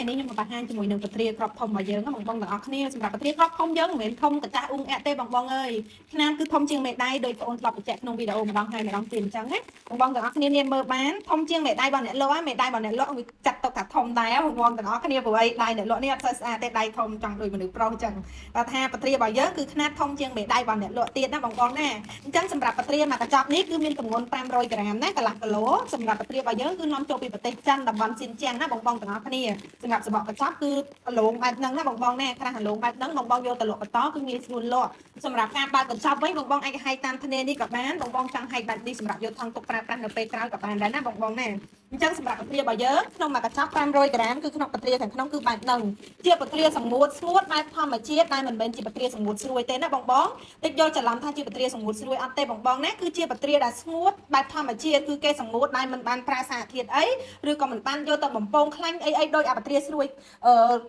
នេះខ្ញុំបង្ហាញជាមួយនឹងពទ្រាក្របធំរបស់យើងបងបងទាំងអស់គ្នាសម្រាប់ពទ្រាក្របធំយើងមិនមែនធំកញ្ចាស់អ៊ុងអែទេបងបងអើយຂនាតគឺធំជាងមេដៃដោយបងអូនធ្លាប់បញ្ជាក់ក្នុងវីដេអូម្ដងហើយម្ដងទៀតអញ្ចឹងណាបងបងទាំងអស់គ្នានាងមើលបានធំជាងមេដៃរបស់អ្នកលក់មេដៃរបស់អ្នកលក់វាចាត់ទុកថាធំដែរបងបងទាំងអស់គ្នាព្រោះអីដៃអ្នកលក់នេះអត់សូវស្អាតទេដៃធំចង់ដូចមនុស្សប្រុសអញ្ចឹងបើថាពទ្រារបស់យើងគឺຂនាតធំជាងមេដៃរបស់អ្នកលក់ទៀតណាបងបងណាអញ្ចឹងសម្រាប់ពទ្រាមកកញ្ចប់នេះគឺមានទម្ងន់500ក្រាមណាកន្លះគីឡូសម្រាប់ពទ្រារបស់យើងគឺនាំចូលពីប្រទេសចិនតំបន់ស៊ីនជៀងណាបងបងទាំងអស់គ្នាសម្រាប់សបកកញ្ចប់គឺអលងបែបហ្នឹងណាបងបងណាក្រាស់អលងបែបហ្នឹងបងបងយកទៅលក់បន្តគឺងាយស្រួលលក់សម្រាប់ការបើកកញ្ចប់វិញបងបងអាចហែកតាមធនានេះក៏បានបងបងចង់ហែកបែបនេះសម្រាប់យកថងទុកប្រើប្រាស់នៅពេលក្រោយក៏បានដែរណាបងបងណាអញ្ចឹងសម្រាប់ពទ្រារបស់យើងក្នុងមួយកញ្ចប់500ក្រាមគឺក្នុងពទ្រាខាងក្នុងគឺបែបហ្នឹងជាពទ្រាសម្ងួតស្ងួតបែបធម្មជាតិតែមិនមែនជាពទ្រាសម្ងួតស្រួយទេណាបងបងតិចយល់ច្រឡំថាជាពទ្រាសម្ងួតស្រួយអត់ទេបងបងណាគឺជាពទ្រាដែលស្ងួតបែបធម្មជាតិគឺគេសម្ងួតដែលមិនបានប្រើសារធាតុអីឬក៏មិនបានយកទៅបំពងខ្លាញ់អីដោយអាពទ្រាស្រួយ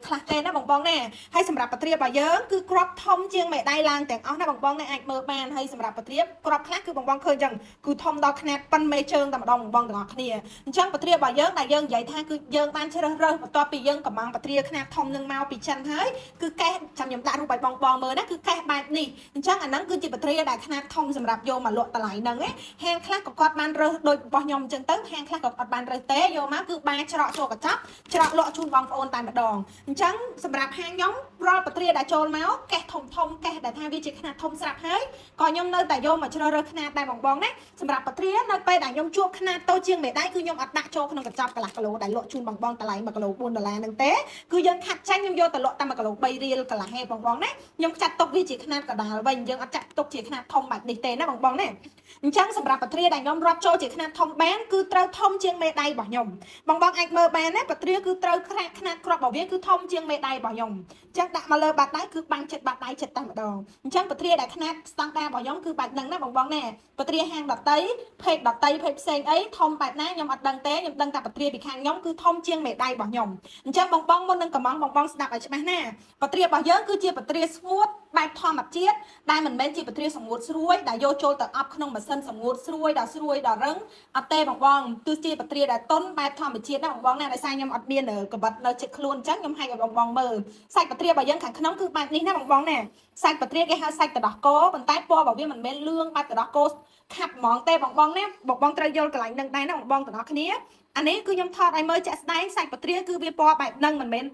ខ្លះទេណាបងបងណាហើយសម្រាប់ពទ្រារបស់យើងគឺក្របធំជាងមេដៃឡើងទាំងអស់ណាបងបងណាអាចមើលបានហើយសម្រាប់ពទ្រាក្របខ្លះគឺបងបងឃើញអញ្ចឹងគឺធំដល់ຂនាតប៉ុនមេជើងតែម្ដងបងបងទាំងអស់គ្នាអញ្ចឹងពទ្រារបស់យើងដែលយើងនិយាយថាគឺយើងបានជ្រើសរើសបន្ទាប់ពីយើងកំងពទ្រាຂនាតធំនឹងមកពីចិនហើយគឺកេះចាំខ្ញុំដាក់រូបឲ្យបងបងមើលណាគឺកេះបែបនេះអញ្ចឹងអាហ្នឹងគឺជាពទ្រាដែលຂនាតធំសម្រាប់យកមកលក់តម្លៃហ្នឹងឯងហាងខ្លះក៏គាត់បានរើសដូចរបស់ខ្ញុំអញ្ចឹងទៅហាងខ្លះក៏អត់បានរើសទេយកមកគឺបានច្រកចូលកញ្ចប់ច្រកលក់ជូនបងប្អូនតែម្ដងអញ្ចឹងសម្រាប់ហាងខ្ញុំរាល់ពទ្រាដែលចូលមកកេះធំធំកេះដែលថាវាជាຂនាតធំស្រាប់ហើយក៏ខ្ញុំនៅតែយកមកជ្រើសរើសຂនាតដែរបងបងណាសម្រាប់ពទ្រានៅពេលដែលខ្ញុំជួបຂនាតតូចជាងមេដៃគឺខ្ញុំអត់ដាក់ចូលក្នុងកញ្ចប់កន្លះគីឡូដែលលក់ជូនបងបងតម្លៃ1គីឡូ4ដុល្លារហ្នឹងទេគឺយើងខាត់ចាញ់ខ្ញុំយកទៅលក់តែ1គីឡូ3រៀលកន្លះហេបងបងណាខ្ញុំចាត់ទុកវាជាຂនាតកដាលវិញយើងអត់ចាត់ទុកជាຂនាតធំបែបនេះទេណាបងបងណាអញ្ចឹងសម្រាប់ពទ្រាដែលខ្ញុំរាប់ចូលជាຂនាតធំបានគឺត្រូវធំជាងមេដៃរបស់ខ្ញុំបងបងអាចមើលបានណាពទ្រាគឺត្រូវຂនាតគ្រាប់របស់វាគឺធំជាងមេដៃរបស់ខ្ញុំអញ្ចឹងដាក់មកលើបាតដៃគឺបាំងចិត្តបាតដៃចិត្តតែម្ដងអញ្ចឹងពទ្រាដែលຂនាតស្តង់ដាររបស់ខ្ញុំគឺបែបហ្នឹងណាបងបងណាពទ្រាហាងដតីភេកដតីភេកផ្សេងអីធំបែបណាខ្ញុំអត់ដឹងទេខ្ញុំដឹងតែពទ្រាពីខាងខ្ញុំគឺធំជាងមេដៃរបស់ខ្ញុំអញ្ចឹងបងបងមុននឹងកំងបងបងស្ដាប់ឲ្យច្បាស់ណាពទ្រារបស់យើងគឺជាពទ្រាស្ងួតបែបធម្មជាតិដែលមិនមែនជាពទ្រាសម្ងួតស្រួយដែលយកចូលទៅអប់ក្នុងម៉ាស៊ីនសម្ងួតស្រួយដល់រឹងអត់ទេបងបងគឺជាពទ្រាដែលតុនបែបធម្មជាតិណាបងបងណាដោយសារខ្ញុំអត់មានកបិតនៅជិតខ្លួនអញ្ចឹងខ្ញុំឲ្យបងបងមើលសាច់ពទ្រារបស់យើងខាងក្នុងគឺបែបនេះណាបងបងណាសាច់ពទ្រាគេហៅសាច់ទឹកដោះគោប៉ុន្តែពណ៌របស់វាមិនមែនលឿងបែបទឹកដោះគោខាប់ហ្មងទេបងបងណាបងបងត្រូវយល់កន្លែងនឹងដែរណាបងបងទាំងអស់គ្នាអានេះគឺខ្ញុំថតឲ្យមើលជាក់ស្ដែងសាច់ពទ្រាគឺវាពណ៌បែបហ្នឹងមិនមែន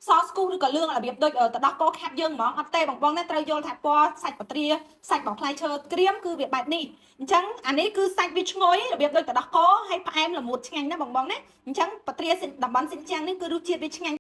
សស្គូឬក៏លឿងរបៀបដូចទឹកដោះគោខាប់យើងហ្មងអត់ទេបងបងណាត្រូវយល់ថាពណ៌សាច់ពទ្រាសាច់របស់ផ្លែឈើក្រៀមគឺវាបែបនេះអញ្ចឹងអានេះគឺសាច់វាឈ្ងុយរបៀបដូចទឹកដោះគោហើយផ្អែមល្មួតឆ្ងាញ់ណាបងបងណាអញ្ចឹងពទ្រាតំបន់ស៊ីនជាងនេះគឺរសជាតិវាឆ្ងាញ់